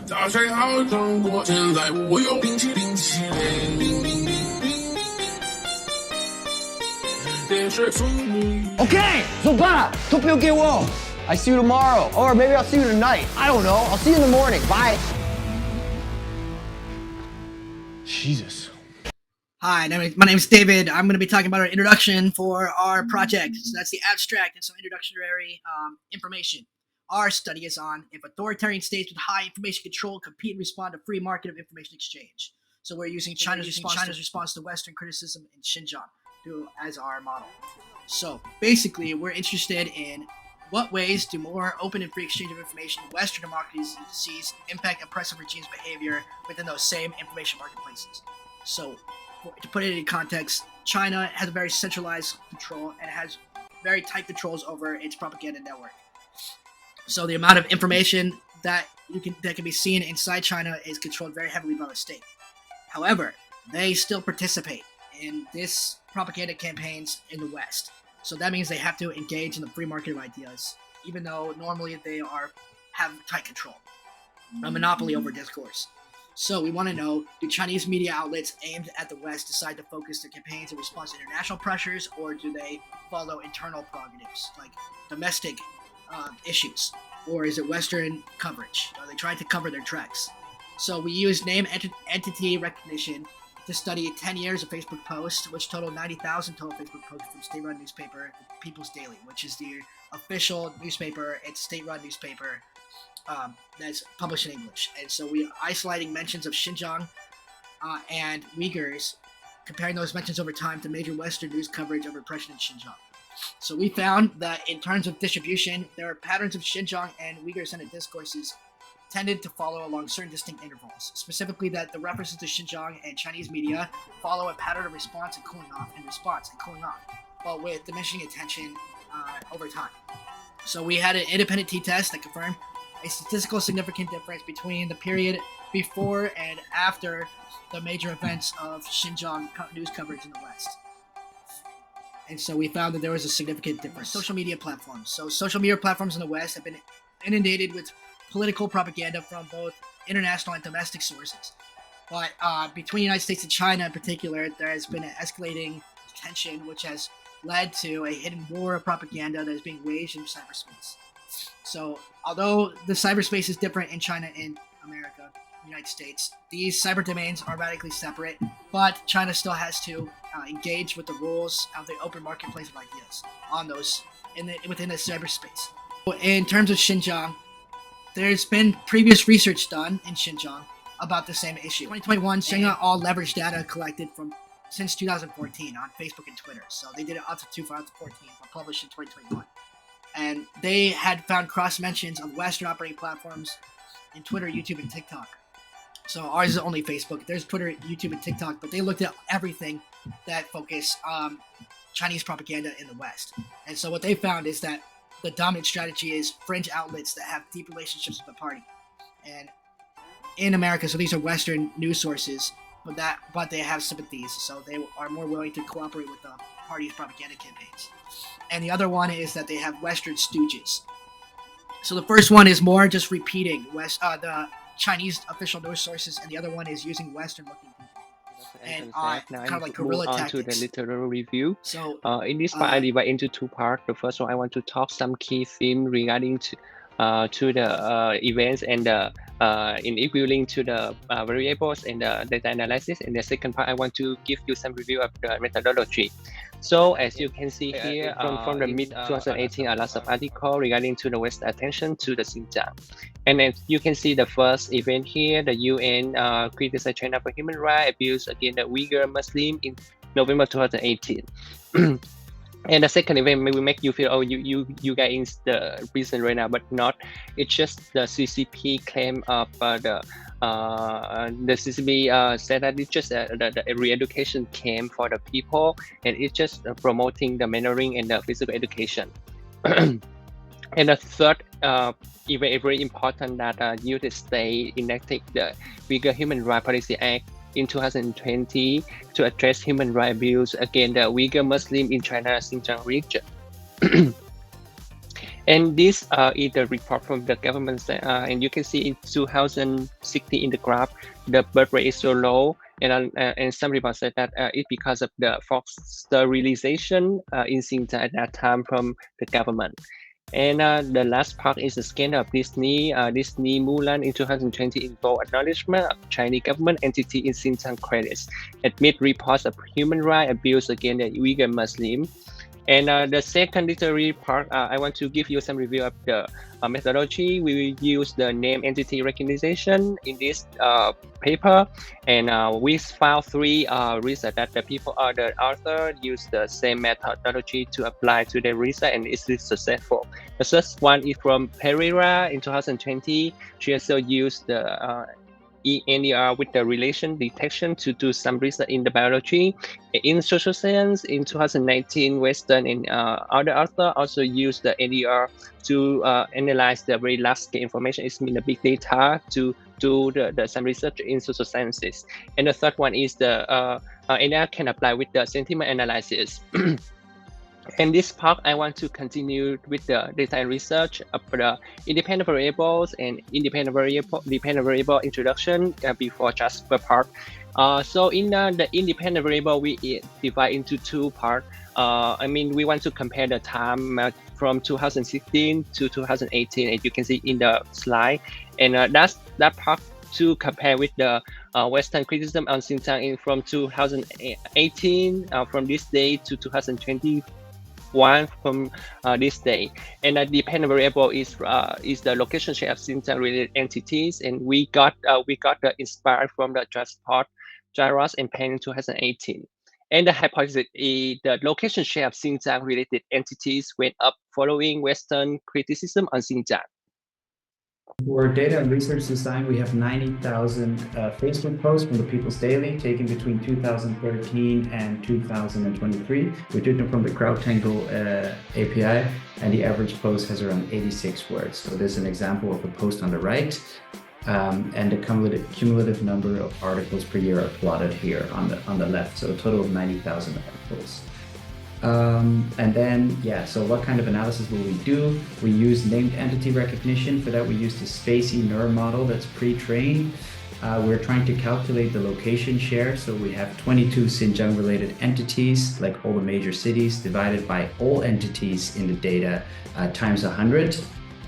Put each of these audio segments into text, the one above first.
大水好中国，现在我有冰淇淋，电视送你。Okay, so bye. Tokyo get well. I see you tomorrow. Or maybe I'll see you tonight. I don't know. I'll see you in the morning. Bye. Jesus. Hi, my name is David. I'm going to be talking about our introduction for our project. So that's the abstract and some introductory information. Our study is on if authoritarian states with high information control compete and respond to free market of information exchange. So we're using China's response to Western criticism in Xinjiang as our model. So basically, we're interested in what ways do more open and free exchange of information in Western democracies impact oppressive regimes' behavior within those same information marketplaces. So to put it in context, China has a very centralized control and it has very tight controls over its propaganda network. So the amount of information that can be seen inside China is controlled very heavily by the state. However, they still participate in this propaganda campaigns in the West. So that means they have to engage in the free market of ideas, even though normally they have tight control, a monopoly over discourse. So we want to know, do Chinese media outlets aimed at the West decide to focus their campaigns in response to international pressures, or do they follow internal prerogatives, like domestic issues? Or is it Western coverage? Are they trying to cover their tracks? So we use name entity recognition to study 10 years of Facebook posts, which totaled 90,000 total Facebook posts from state-run newspaper People's Daily, which is the official newspaper. It's state-run newspaper that's published in English. And so we are isolating mentions of Xinjiang and Uyghurs, comparing those mentions over time to major Western news coverage of repression in Xinjiang. So we found that in terms of distribution, there are patterns of Xinjiang and Uyghur-centered discourses tended to follow along certain distinct intervals, specifically that the references to Xinjiang and Chinese media follow a pattern of response and cooling off, but with diminishing attention over time. So we had an independent t-test that confirmed a statistical significant difference between the period before and after the major events of Xinjiang news coverage in the West. And so we found that there was a significant difference. Social media platforms. So social media platforms in the West have been inundated with political propaganda from both international and domestic sources. But between the United States and China in particular, there has been an escalating tension, which has led to a hidden war of propaganda that is being waged in cyberspace. So although the cyberspace is different in China and America, United States, these cyber domains are radically separate, but China still has to engage with the rules of the open marketplace of ideas on those within the cyberspace. In terms of Xinjiang, there's been previous research done in Xinjiang about the same issue. 2021, Xinjiang all leveraged data collected since 2014 on Facebook and Twitter. So they did it up to 2014, but published in 2021. And they had found cross mentions of Western operating platforms in Twitter, YouTube, and TikTok. So ours is only Facebook. There's Twitter, YouTube, and TikTok, but they looked at everything that focus Chinese propaganda in the West. And so what they found is that the dominant strategy is fringe outlets that have deep relationships with the party. And in America, so these are Western news sources, but they have sympathies, so they are more willing to cooperate with the party's propaganda campaigns. And the other one is that they have Western stooges. So the first one is more just repeating the Chinese official news sources, and the other one is using Western-looking people. And now kind I of like move guerrilla on tactics. to the literary review. So in this part, I divide into two parts. The first one, I want to talk some key themes regarding to the events and the enabling to the variables and the data analysis. And the second part, I want to give you some review of the methodology. So as you can see here, from the mid 2018, a lot of articles regarding to the West attention to the Xinjiang. And as you can see the first event here, the UN criticized China for human rights abuse against the Uyghur Muslim in November 2018. And the second event may make you feel, oh, you guys the reason right now, but not. It's just the CCP claim of the CCP said that it's just the re-education camp for the people, and it's just promoting the mentoring and the physical education. And the third event, very important, that United States enacted the Uyghur Human Rights Policy Act in 2020 to address human rights abuse against the Uyghur Muslim in China's Xinjiang region. And this is the report from the government, and you can see in 2016 in the graph, the birth rate is so low, and some reports said that it's because of the forced sterilization in Xinjiang at that time from the government. And the last part is the scandal of Disney. Disney Mulan in 2020 involved acknowledgement of Chinese government entity in Xinjiang credits, amid reports of human rights abuse against the Uyghur Muslim. And the secondary part, I want to give you some review of the methodology. We will use the name entity recognition in this paper, and we found three research that the author use the same methodology to apply to the research, and it's successful. The first one is from Pereira in 2020. She also used the NER with the relation detection to do some research in the biology. In social science, in 2019, Western and other authors also used the NER to analyze the very large scale information. It's mean the big data to do some research in social sciences. And the third one is the NER can apply with the sentiment analysis. And this part, I want to continue with the data and research of the independent variables and dependent variable introduction before just the part. So in the independent variable, we divide into two parts. We want to compare the time from 2016 to 2018, as you can see in the slide. And that's that part to compare with the Western criticism on Xinjiang from 2018 from this day to 2020. One from this day, and the dependent variable is the location share of Xinjiang related entities, and we got inspired from the transport gyros and pen in 2018. And the hypothesis is the location share of Xinjiang related entities went up following Western criticism on Xinjiang. For data and research design, we have 90,000 Facebook posts from the People's Daily taken between 2013 and 2023. We took them from the CrowdTangle API, and the average post has around 86 words. So there's an example of a post on the right, and the cumulative number of articles per year are plotted here on the left. So a total of 90,000 articles. And then, so what kind of analysis will we do? We use named entity recognition. For that, we use the Spacey NER model that's pre-trained. We're trying to calculate the location share. So we have 22 Xinjiang related entities, like all the major cities, divided by all entities in the data times 100.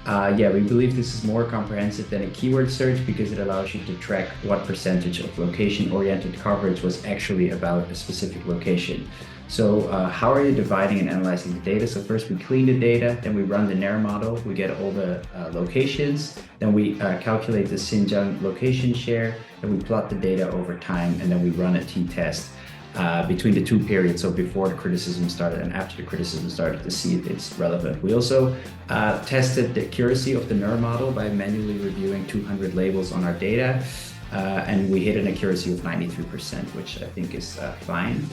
We believe this is more comprehensive than a keyword search because it allows you to track what percentage of location-oriented coverage was actually about a specific location. So how are you dividing and analyzing the data? So first we clean the data, then we run the NER model, we get all the locations, then we calculate the Xinjiang location share, and we plot the data over time, and then we run a t-test between the two periods, so before the criticism started and after the criticism started, to see if it's relevant. We also tested the accuracy of the NER model by manually reviewing 200 labels on our data, and we hit an accuracy of 93%, which I think is fine.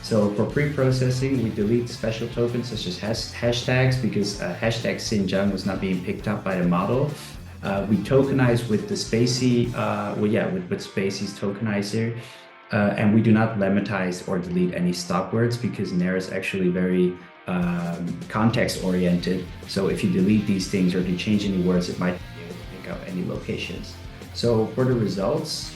So for pre-processing, we delete special tokens such as hashtags because hashtag Xinjiang was not being picked up by the model. We tokenize with the Spacey, with Spacey's tokenizer, and we do not lematize or delete any stop words because NER is actually very context-oriented. So if you delete these things or if you change any words, it might be able to pick up any locations. So for the results,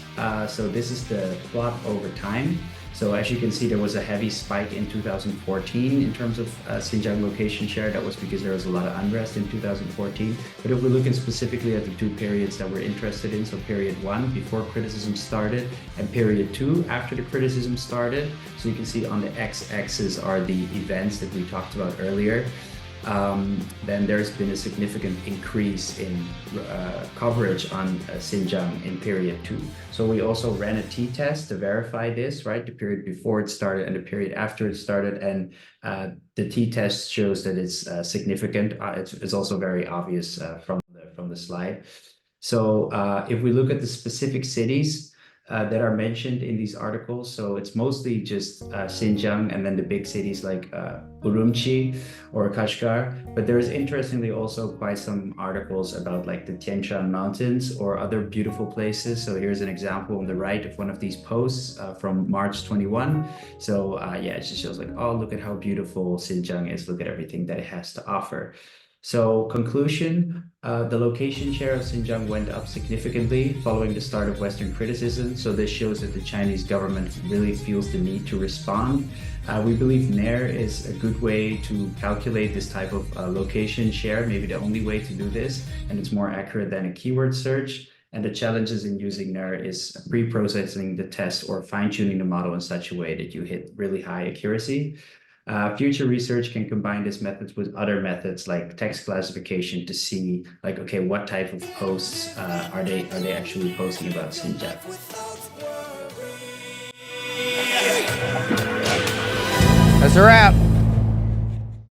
so this is the plot over time. So as you can see, there was a heavy spike in 2014 in terms of Xinjiang location share. That was because there was a lot of unrest in 2014. But if we're looking specifically at the two periods that we're interested in, so period 1, before criticism started, and period 2, after the criticism started. So you can see on the x-axis are the events that we talked about earlier. Then there's been a significant increase in coverage on Xinjiang in period 2. So we also ran a t-test to verify this, right? The period before it started and the period after it started, and the t-test shows that it's significant. It's also very obvious from the slide. So if we look at the specific cities that are mentioned in these articles, so it's mostly just Xinjiang and then the big cities like Urumqi or Kashgar, but there is interestingly also quite some articles about like the Tian Shan Mountains or other beautiful places. So here's an example on the right of one of these posts from March 21. So it just shows like, oh, look at how beautiful Xinjiang is, look at everything that it has to offer. So conclusion, the location share of Xinjiang went up significantly following the start of Western criticism. So this shows that the Chinese government really feels the need to respond. We believe NAIR is a good way to calculate this type of location share, maybe the only way to do this, and it's more accurate than a keyword search. And the challenges in using NAIR is pre-processing the test or fine-tuning the model in such a way that you hit really high accuracy. Future research can combine these methods with other methods like text classification to see, like, okay, what type of posts are they actually posting about Xinjiang? That's a wrap.